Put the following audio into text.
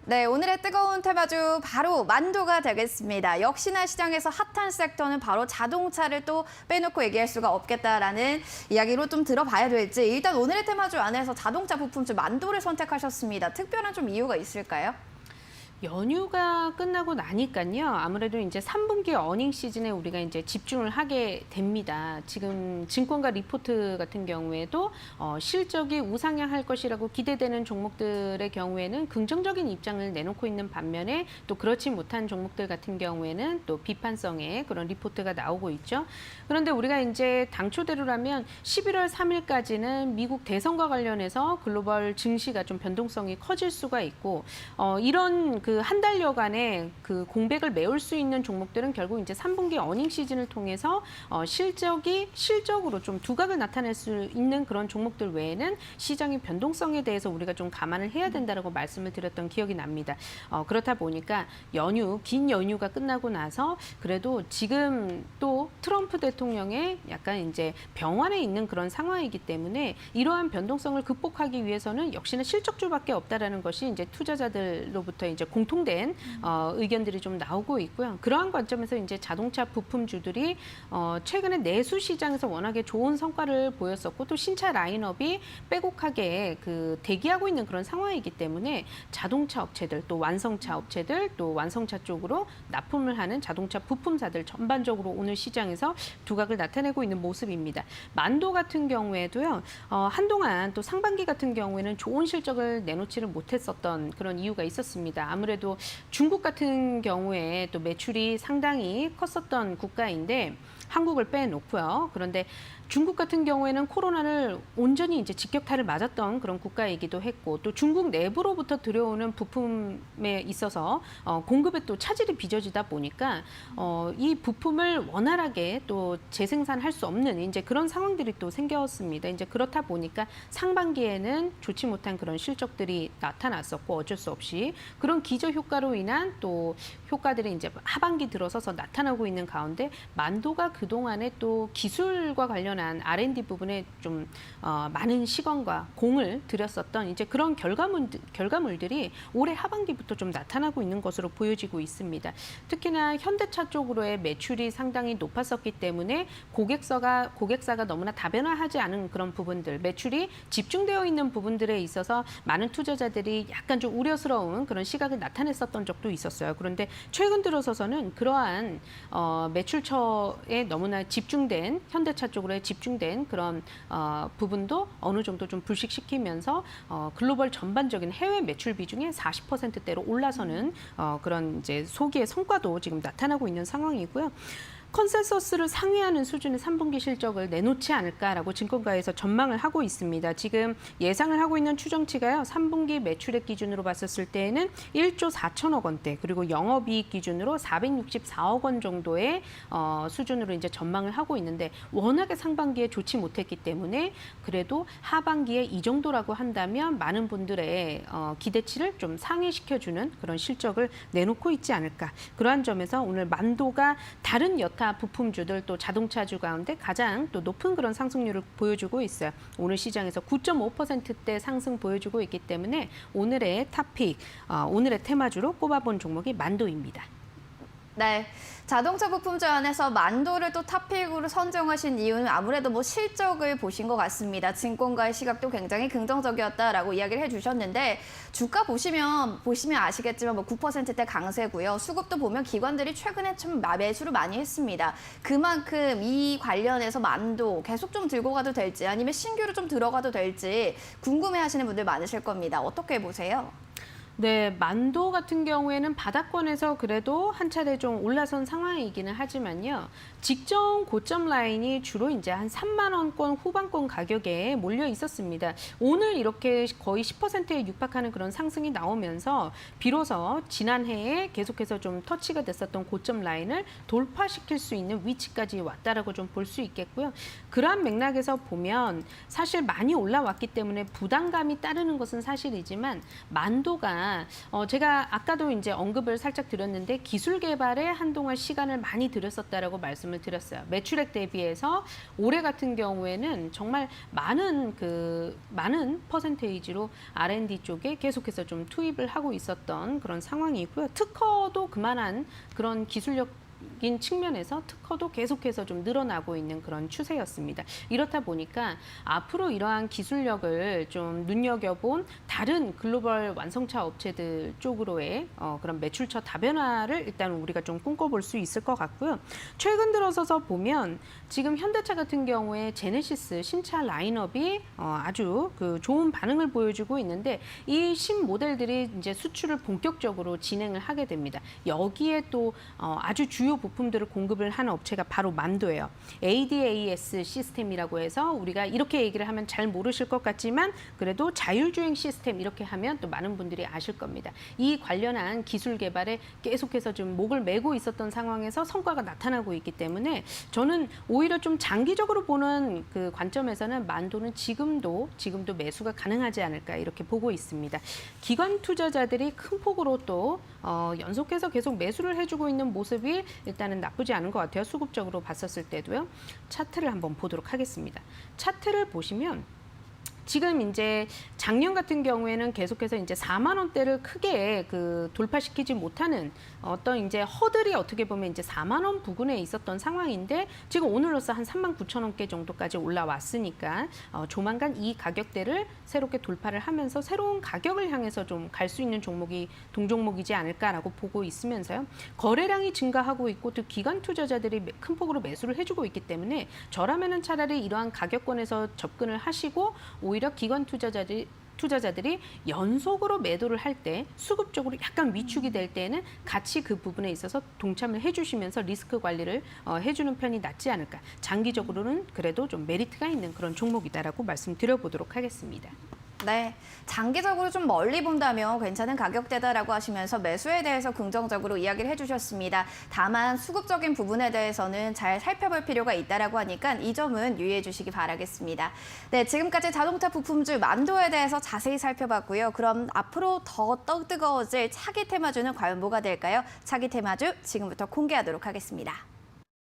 네, 오늘의 뜨거운 테마주 바로 만도가 되겠습니다. 역시나 시장에서 핫한 섹터는 바로 자동차를 또 빼놓고 얘기할 수가 없겠다라는 이야기로 좀 들어봐야 될지. 일단 오늘의 테마주 안에서 자동차 부품주 만도를 선택하셨습니다. 특별한 좀 이유가 있을까요? 연휴가 끝나고 나니까요. 아무래도 이제 3분기 어닝 시즌에 우리가 이제 집중을 하게 됩니다. 지금 증권가 리포트 같은 경우에도 실적이 우상향할 것이라고 기대되는 종목들의 경우에는 긍정적인 입장을 내놓고 있는 반면에 또 그렇지 못한 종목들 같은 경우에는 또 비판성의 그런 리포트가 나오고 있죠. 그런데 우리가 이제 당초대로라면 11월 3일까지는 미국 대선과 관련해서 글로벌 증시가 좀 변동성이 커질 수가 있고 이런 그 한 달여간의 그 공백을 메울 수 있는 종목들은 결국 이제 3분기 어닝 시즌을 통해서 실적으로 좀 두각을 나타낼 수 있는 그런 종목들 외에는 시장의 변동성에 대해서 우리가 좀 감안을 해야 된다라고 말씀을 드렸던 기억이 납니다. 그렇다 보니까 긴 연휴가 끝나고 나서 그래도 지금 또 트럼프 대통령의 약간 이제 병환에 있는 그런 상황이기 때문에 이러한 변동성을 극복하기 위해서는 역시나 실적주밖에 없다라는 것이 이제 투자자들로부터 이제 공통된 의견들이 좀 나오고 있고요. 그러한 관점에서 이제 자동차 부품주들이 최근에 내수 시장에서 워낙에 좋은 성과를 보였었고 또 신차 라인업이 빼곡하게 대기하고 있는 그런 상황이기 때문에 자동차 업체들 또 완성차 업체들 또 완성차 쪽으로 납품을 하는 자동차 부품사들 전반적으로 오늘 시장에서 두각을 나타내고 있는 모습입니다. 만도 같은 경우에도요. 한동안 또 상반기 같은 경우에는 좋은 실적을 내놓지를 못했었던 그런 이유가 있었습니다. 아무래도 중국 같은 경우에 또 매출이 상당히 컸었던 국가인데 한국을 빼놓고요. 그런데 중국 같은 경우에는 코로나를 온전히 이제 직격탄을 맞았던 그런 국가이기도 했고 또 중국 내부로부터 들여오는 부품에 있어서 공급에 또 차질이 빚어지다 보니까 이 부품을 원활하게 또 재생산할 수 없는 이제 그런 상황들이 또 생겼습니다. 이제 그렇다 보니까 상반기에는 좋지 못한 그런 실적들이 나타났었고 어쩔 수 없이 그런 기저 효과로 인한 또 효과들이 이제 하반기 들어서서 나타나고 있는 가운데 만도가 그동안에 또 기술과 관련한 R&D 부분에 좀 많은 시간과 공을 들였었던 이제 그런 결과물들이 올해 하반기부터 좀 나타나고 있는 것으로 보여지고 있습니다. 특히나 현대차 쪽으로의 매출이 상당히 높았었기 때문에 고객사가 너무나 다변화하지 않은 그런 부분들, 매출이 집중되어 있는 부분들에 있어서 많은 투자자들이 약간 좀 우려스러운 그런 시각을 나타냈었던 적도 있었어요. 그런데 최근 들어서서는 그러한 매출처에 너무나 집중된 현대차 쪽으로의 집중된 그런 부분도 어느 정도 좀 불식시키면서 글로벌 전반적인 해외 매출 비중이 40%대로 올라서는 그런 이제 소기의 성과도 지금 나타나고 있는 상황이고요. 컨센서스를 상회하는 수준의 3분기 실적을 내놓지 않을까라고 증권가에서 전망을 하고 있습니다. 지금 예상을 하고 있는 추정치가요. 3분기 매출액 기준으로 봤었을 때에는 1조 4천억 원대 그리고 영업이익 기준으로 464억 원 정도의 수준으로 이제 전망을 하고 있는데 워낙에 상반기에 좋지 못했기 때문에 그래도 하반기에 이 정도라고 한다면 많은 분들의 기대치를 좀 상회시켜주는 그런 실적을 내놓고 있지 않을까. 그러한 점에서 오늘 만도가 다른 여타 부품주들 또 자동차주 가운데 가장 또 높은 그런 상승률을 보여주고 있어요. 오늘 시장에서 9.5%대 상승 보여주고 있기 때문에 오늘의 탑픽, 오늘의 테마주로 꼽아본 종목이 만도입니다. 네, 자동차 부품주 안에서 만도를 또 탑픽으로 선정하신 이유는 아무래도 뭐 실적을 보신 것 같습니다. 증권가의 시각도 굉장히 긍정적이었다라고 이야기를 해주셨는데 주가 보시면 아시겠지만 뭐 9%대 강세고요. 수급도 보면 기관들이 최근에 좀 매수를 많이 했습니다. 그만큼 이 관련해서 만도 계속 좀 들고 가도 될지 아니면 신규로 좀 들어가도 될지 궁금해하시는 분들 많으실 겁니다. 어떻게 보세요? 네, 만도 같은 경우에는 바닥권에서 그래도 한 차례 좀 올라선 상황이기는 하지만요. 직전 고점 라인이 주로 이제 한 3만 원권 후반권 가격에 몰려 있었습니다. 오늘 이렇게 거의 10%에 육박하는 그런 상승이 나오면서 비로소 지난해에 계속해서 좀 터치가 됐었던 고점 라인을 돌파시킬 수 있는 위치까지 왔다라고 좀 볼 수 있겠고요. 그러한 맥락에서 보면 사실 많이 올라왔기 때문에 부담감이 따르는 것은 사실이지만 만도가 보니까 제가 아까도 이제 언급을 살짝 드렸는데 기술 개발에 한동안 시간을 많이 들였었다라고 말씀을 드렸어요. 매출액 대비해서 올해 같은 경우에는 정말 많은 퍼센테이지로 R&D 쪽에 계속해서 좀 투입을 하고 있었던 그런 상황이고요. 특허도 그만한 그런 기술력인 측면에서 특허도 계속해서 좀 늘어나고 있는 그런 추세였습니다. 이렇다 보니까 앞으로 이러한 기술력을 좀 눈여겨본 다른 글로벌 완성차 업체들 쪽으로의 그런 매출처 다변화를 일단 우리가 좀 꿈꿔볼 수 있을 것 같고요. 최근 들어서서 보면 지금 현대차 같은 경우에 제네시스 신차 라인업이 아주 좋은 반응을 보여주고 있는데 이 신모델들이 이제 수출을 본격적으로 진행을 하게 됩니다. 여기에 또 아주 주요 부품들을 공급을 하는 업체가 바로 만도예요. ADAS 시스템이라고 해서 우리가 이렇게 얘기를 하면 잘 모르실 것 같지만 그래도 자율주행 시스템 이렇게 하면 또 많은 분들이 아실 겁니다. 이 관련한 기술 개발에 계속해서 좀 목을 메고 있었던 상황에서 성과가 나타나고 있기 때문에 저는 오히려 좀 장기적으로 보는 그 관점에서는 만도는 지금도 매수가 가능하지 않을까 이렇게 보고 있습니다. 기관 투자자들이 큰 폭으로 또 연속해서 계속 매수를 해주고 있는 모습이 일단은 나쁘지 않은 것 같아요. 수급적으로 봤었을 때도요. 차트를 한번 보도록 하겠습니다. 차트를 보시면 지금 이제 작년 같은 경우에는 계속해서 이제 4만 원대를 크게 돌파시키지 못하는 어떤 이제 허들이 어떻게 보면 이제 4만 원 부근에 있었던 상황인데 지금 오늘로서 한 3만 9천 원대 정도까지 올라왔으니까 조만간 이 가격대를 새롭게 돌파를 하면서 새로운 가격을 향해서 좀 갈 수 있는 종목이 동종목이지 않을까라고 보고 있으면서요. 거래량이 증가하고 있고 또 기관 투자자들이 큰 폭으로 매수를 해주고 있기 때문에 저라면은 차라리 이러한 가격권에서 접근을 하시고 오히려 기관 투자자들이 연속으로 매도를 할 때 수급적으로 약간 위축이 될 때는 같이 그 부분에 있어서 동참을 해주시면서 리스크 관리를 해주는 편이 낫지 않을까. 장기적으로는 그래도 좀 메리트가 있는 그런 종목이다라고 말씀드려보도록 하겠습니다. 네, 장기적으로 좀 멀리 본다면 괜찮은 가격대다라고 하시면서 매수에 대해서 긍정적으로 이야기를 해주셨습니다. 다만 수급적인 부분에 대해서는 잘 살펴볼 필요가 있다라고 하니까 이 점은 유의해 주시기 바라겠습니다. 네, 지금까지 자동차 부품주 만도에 대해서 자세히 살펴봤고요. 그럼 앞으로 더 뜨거워질 차기 테마주는 과연 뭐가 될까요? 차기 테마주 지금부터 공개하도록 하겠습니다.